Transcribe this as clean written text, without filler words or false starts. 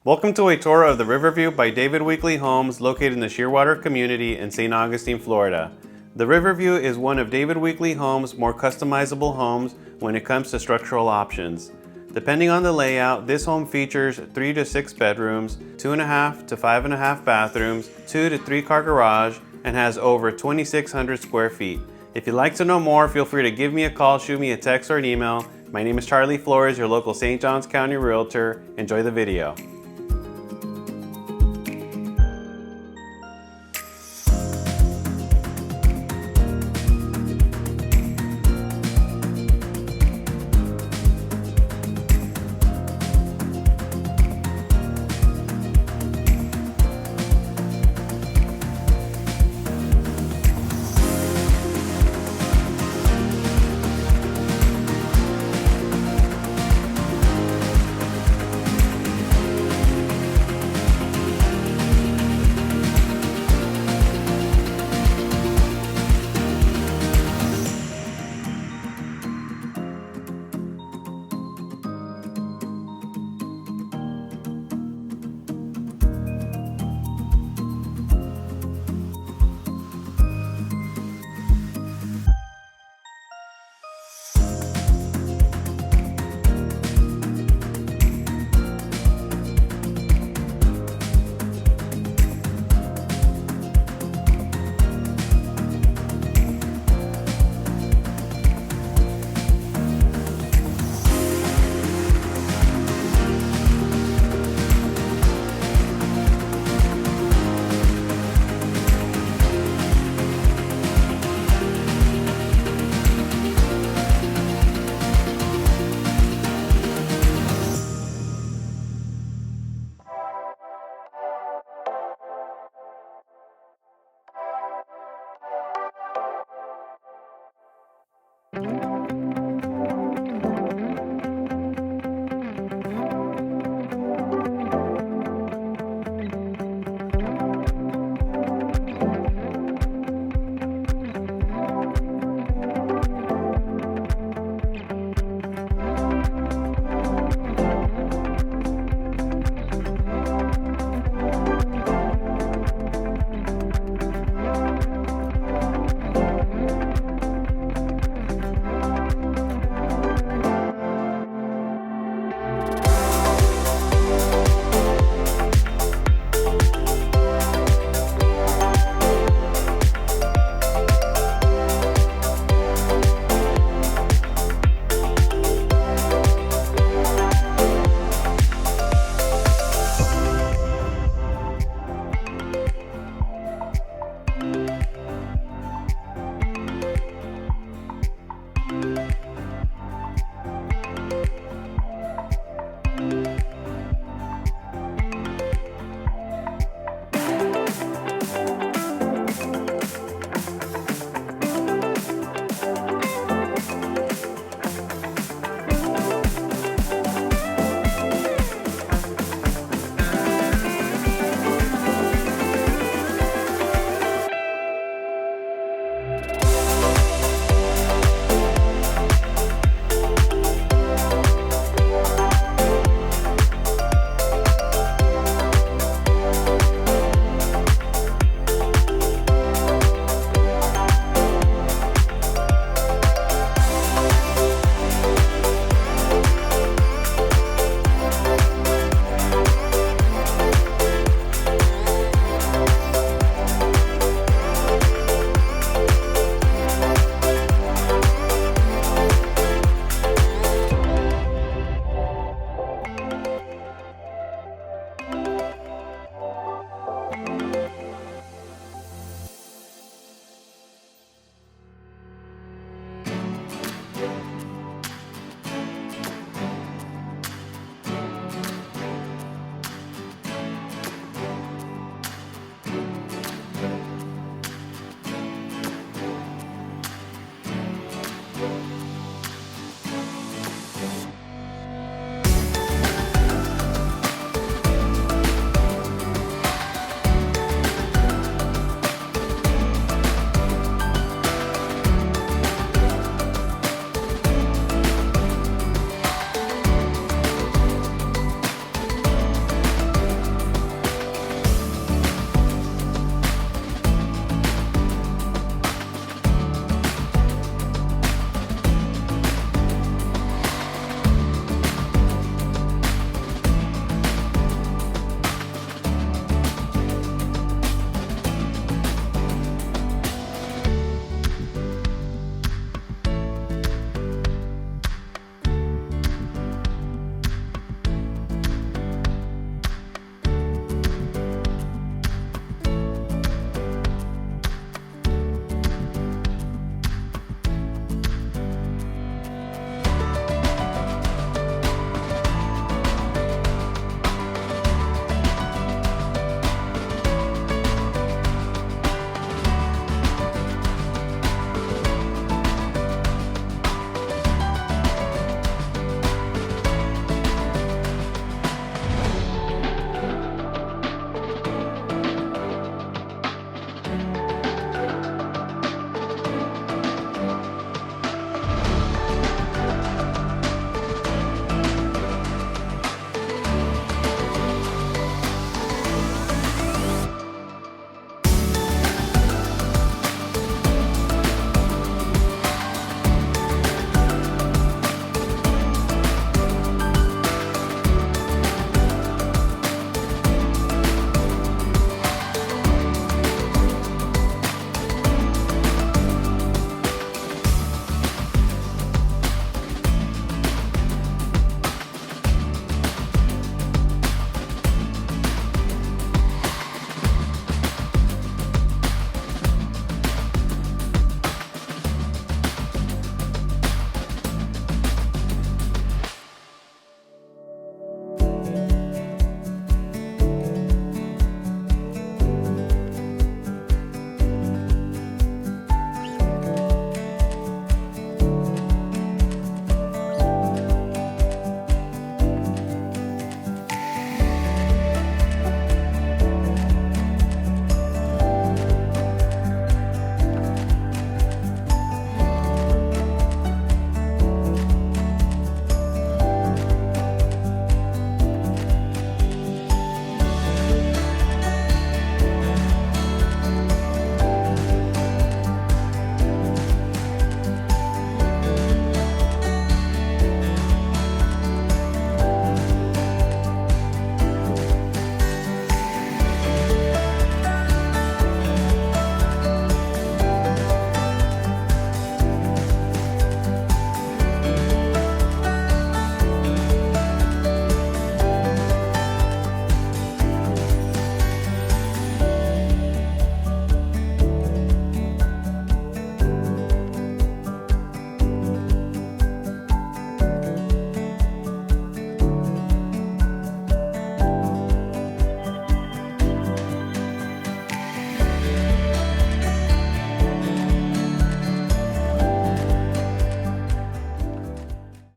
Welcome to a tour of the Riverview by David Weekley Homes located in the Shearwater community in St. Augustine, Florida. The Riverview is one of David Weekley Homes' more customizable homes when it comes to structural options. Depending on the layout, this home features 3 to 6 bedrooms, 2.5 to 5.5 bathrooms, 2 to 3 car garage, and has over 2,600 square feet. If you'd like to know more, feel free to give me a call, shoot me a text or an email. My name is Charlie Flores, your local St. Johns County Realtor. Enjoy the video.